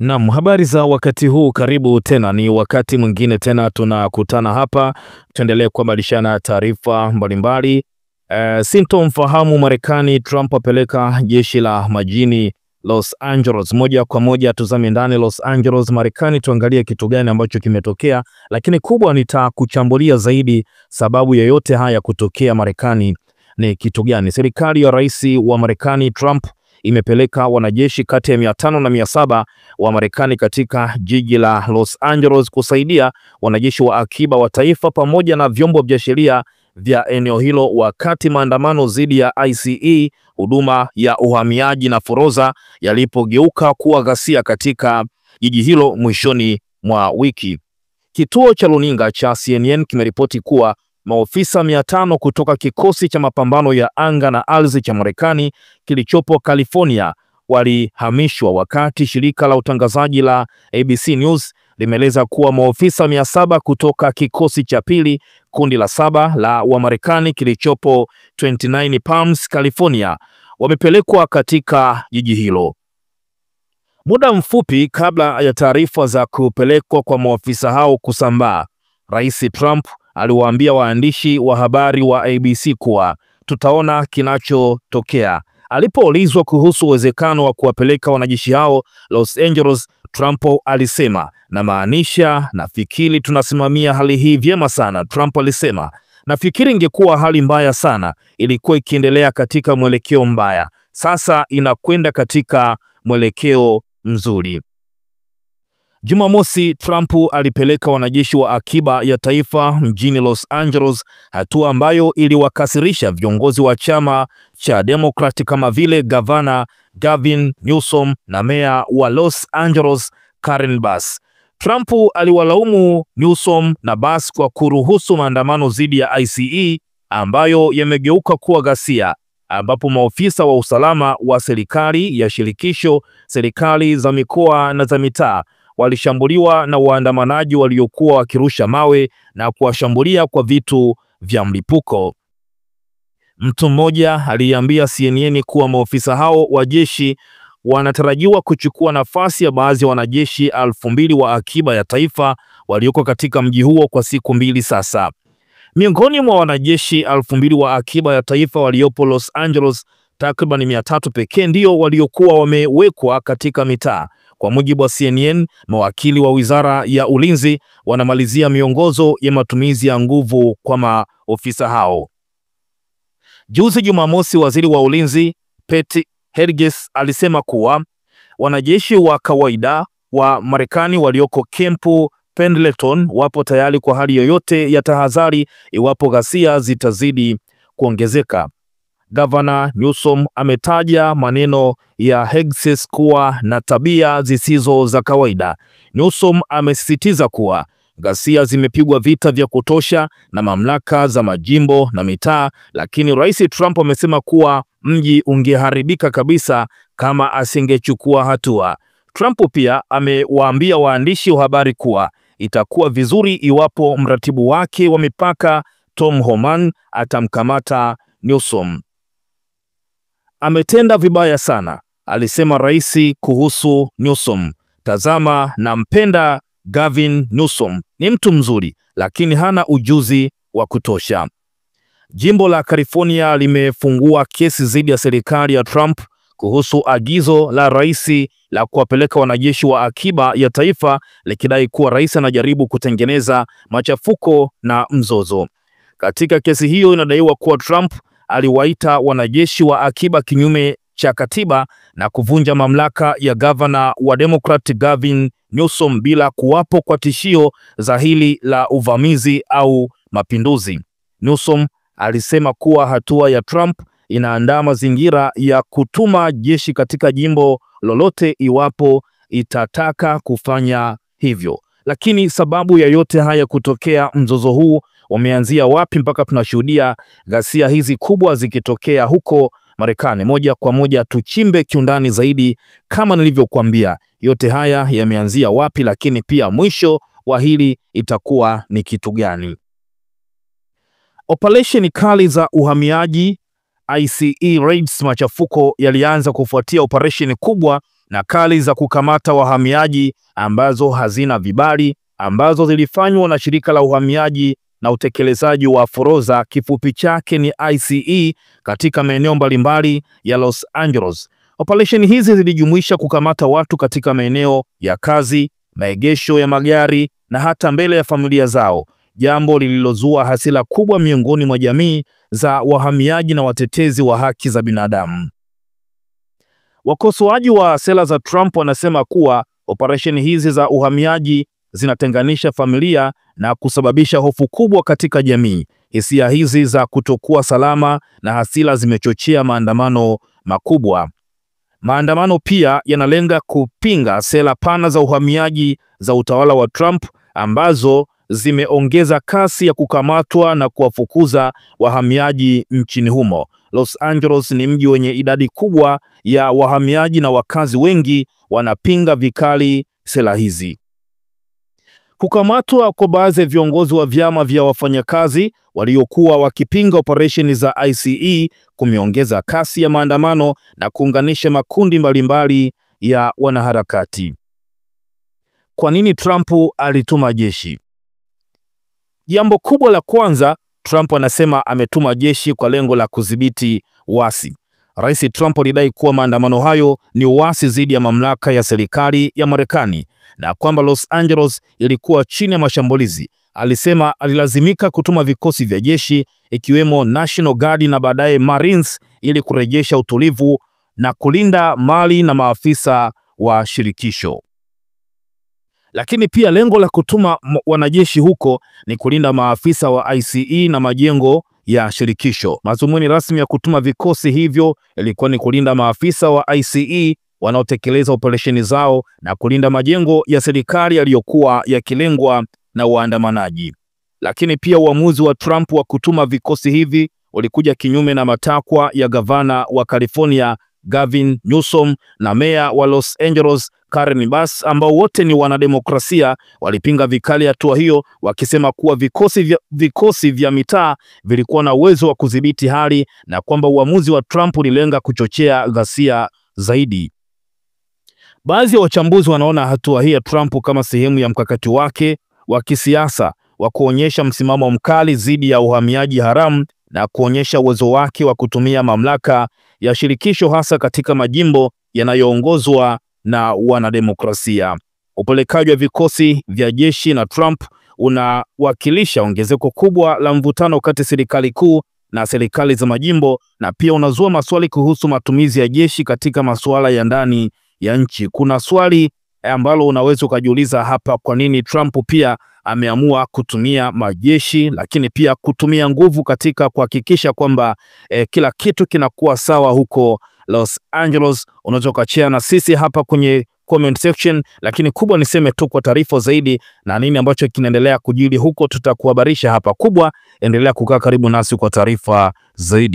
Naam, habari za wakati huu, karibu tena. Ni wakati mwingine tena tunakutana hapa, tuendelee kubadilishana taarifa mbalimbali. Sintomfahamu Marekani, Trump apeleka jeshi la majini Los Angeles. Moja kwa moja tuzame ndani Los Angeles, Marekani, tuangalie kitu gani ambacho kimetokea, lakini kubwa nitakuchambulia zaidi sababu yoyote haya kutokea Marekani ni kitu gani. Serikali ya rais wa Marekani Trump imepeleka wanajeshi kati ya 500 na 700 wa Marekani katika jiji la Los Angeles kusaidia wanajeshi wa akiba wa taifa pamoja na vyombo vya sheria vya eneo hilo wakati maandamano dhidi ya ICE, huduma ya uhamiaji na forodha, yalipogeuka kuwa ghasia katika jiji hilo mwishoni mwa wiki. Kituo cha runinga cha CNN kimeripoti kuwa maofisa 500 kutoka kikosi cha mapambano ya anga na ardhi cha Marekani kilichopo California walihamishwa, wakati shirika la utangazaji la ABC News limeeleza kuwa maofisa 700 kutoka kikosi cha pili, kundi la 7 la Wamarekani kilichopo 29 Palms, California, wamepelekwa katika jiji hilo. Muda mfupi kabla ya taarifa za kupelekwa kwa maofisa hao kusambaa, Rais Trump aliwaambia waandishi wa habari wa ABC kuwa tutaona kinachotokea. Alipoulizwa kuhusu uwezekano wa kuwapeleka wanajeshi hao Los Angeles, Trump alisema, "Namaanisha, nafikiri tunasimamia hali hii vyema sana." Trump alisema, "Nafikiri ingekuwa hali mbaya sana, ilikuwa ikiendelea katika mwelekeo mbaya. Sasa inakwenda katika mwelekeo mzuri." Jumamosi, Trump alipeleka wanajeshi wa akiba ya taifa mjini Los Angeles, hatua ambayo iliwakasirisha viongozi wa chama cha Democrat kama vile Gavana Gavin Newsom na meya wa Los Angeles Karen Bass. Trump aliwalaumu Newsom na Bass kwa kuruhusu maandamano dhidi ya ICE ambayo yamegeuka kuwa ghasia, ambapo maofisa wa usalama wa serikali ya shirikisho, serikali za mikoa na za mitaa walishambuliwa na waandamanaji waliokuwa wakirusha mawe na kuwashambulia kwa vitu vya mlipuko. Mtu mmoja aliambia CNN kuwa maofisa hao wa jeshi wanatarajiwa kuchukua nafasi ya baadhi ya wanajeshi 2000 wa akiba ya taifa walioko katika mji huo kwa siku 2 sasa. Miongoni mwa wanajeshi 2000 wa akiba ya taifa waliopo Los Angeles, takriban 300 pekee ndio waliokuwa wamewekwa katika mitaa. Kwa mujibu wa CNN, mawakili wa Wizara ya Ulinzi wanamalizia miongozo ya matumizi ya nguvu kwa maofisa hao. Juzi Jumamosi, waziri wa ulinzi Pete Hegseth alisema kuwa wanajeshi wa kawaida wa Marekani walioko Camp Pendleton wapo tayari kwa hali yoyote ya tahadhari iwapo ghasia zitazidi kuongezeka. Gavana Newsom ametaja maneno ya Hegseth kuwa na tabia zisizo za kawaida. Newsom amesisitiza kuwa ghasia zimepigwa vita vya kutosha na mamlaka za majimbo na mitaa, lakini Rais Trump amesema kuwa mji ungeharibika kabisa kama asingechukua hatua. Trump pia amewaambia waandishi wa habari kuwa itakuwa vizuri iwapo mratibu wake wa mipaka Tom Homan atamkamata Newsom. "Ametenda vibaya sana," alisema rais kuhusu Newsom. "Tazama, nampenda Gavin Newsom, ni mtu mzuri, lakini hana ujuzi wa kutosha." Jimbo la California limefungua kesi dhidi ya serikali ya Trump kuhusu agizo la rais la kuwapeleka wanajeshi wa akiba ya taifa, likidai kuwa rais anajaribu kutengeneza machafuko na mzozo. Katika kesi hiyo inadaiwa kuwa Trump aliwaita wanajeshi wa akiba kinyume cha katiba na kuvunja mamlaka ya gavana wa Democrat Gavin Newsom bila kuwapo kwa tishio dhahiri la uvamizi au mapinduzi. Newsom alisema kuwa hatua ya Trump inaandaa mazingira ya kutuma jeshi katika jimbo lolote iwapo itataka kufanya hivyo. Lakini sababu ya yote haya kutokea, mzozo huu umeanzia wapi mpaka tunashuhudia ghasia hizi kubwa zikitokea huko Marekani? Moja kwa moja tuchimbe kiundani zaidi, kama nilivyokuambia, yote haya yameanzia wapi, lakini pia mwisho wa hili itakuwa ni kitu gani? Operesheni kali za uhamiaji ICE raids, machafuko yalianza kufuatia operesheni kubwa na kali za kukamata wahamiaji ambazo hazina vibali, ambazo zilifanywa na shirika la uhamiaji na utekelezaji wa forodha, kifupi chake ni ICE, katika maeneo mbalimbali ya Los Angeles. Operesheni hizi zilijumuisha kukamata watu katika maeneo ya kazi, maegesho ya magari na hata mbele ya familia zao, jambo lililozua hasira kubwa miongoni mwa jamii za wahamiaji na watetezi wa haki za binadamu. Wakosoaji wa sera za Trump wanasema kuwa operesheni hizi za uhamiaji zinatenganisha familia na kusababisha hofu kubwa katika jamii. Hisia hizi za kutokuwa salama na hasira zimechochea maandamano makubwa. Maandamano pia yanalenga kupinga sera pana za uhamiaji za utawala wa Trump, ambazo zimeongeza kasi ya kukamatwa na kuwafukuza wahamiaji nchini humo. Los Angeles ni mji wenye idadi kubwa ya wahamiaji na wakazi wengi wanapinga vikali sera hizi. Kukamatwa kwa baadhi ya viongozi wa vyama vya wafanyakazi waliokuwa wakipinga operesheni za ICE kumeongeza kasi ya maandamano na kuunganisha makundi mbalimbali ya wanaharakati. Kwa nini Trump alituma jeshi? Jambo kubwa la kwanza, Trump anasema ametuma jeshi kwa lengo la kudhibiti uasi. Rais Trump alidai kuwa maandamano hayo ni uasi dhidi ya mamlaka ya serikali ya Marekani na kwamba Los Angeles ilikuwa chini ya mashambulizi. Alisema alilazimika kutuma vikosi vya jeshi ikiwemo National Guard na baadaye Marines ili kurejesha utulivu na kulinda mali na maafisa wa shirikisho. Lakini pia lengo la kutuma wanajeshi huko ni kulinda maafisa wa ICE na majengo ya shirikisho. Madhumuni rasmi ya kutuma vikosi hivyo ilikuwa ni kulinda maafisa wa ICE wanaotekeleza operesheni zao na kulinda majengo ya serikali yaliyokuwa yakilengwa na waandamanaji. Lakini pia uamuzi wa Trump wa kutuma vikosi hivi ulikuja kinyume na matakwa ya gavana wa California Gavin Newsom na meya wa Los Angeles Karen Bass, ambao wote ni wanademokrasia. Walipinga vikali hatua hiyo, wakisema kuwa vikosi vya mitaa vilikuwa na uwezo wa kudhibiti hali na kwamba uamuzi wa Trump ulilenga kuchochea ghasia zaidi. Baadhi ya wachambuzi wanaona hatua hii ya Trump kama sehemu ya mkakati wake wa kisiasa wa kuonyesha msimamo mkali dhidi ya uhamiaji haramu na kuonyesha uwezo wake wa kutumia mamlaka ya shirikisho hasa katika majimbo yanayoongozwa na wanademokrasia. Upelekaji wa vikosi vya jeshi na Trump unawakilisha ongezeko kubwa la mvutano kati ya serikali kuu na serikali za majimbo, na pia unazua maswali kuhusu matumizi ya jeshi katika masuala ya ndani ya nchi. Kuna swali ambalo unaweza kujiuliza hapa, kwa nini Trump pia ameamua kutumia majeshi, lakini pia kutumia nguvu katika kuhakikisha kwamba kila kitu kinakuwa sawa huko Los Angeles. Unaweza kuachia na sisi hapa kwenye comment section, lakini kubwa niseme tu kwa taarifa zaidi na nini ambacho kinaendelea kujiri huko, tutakuhabarisha hapa. Kubwa, endelea kukaa karibu nasi kwa taarifa zaidi.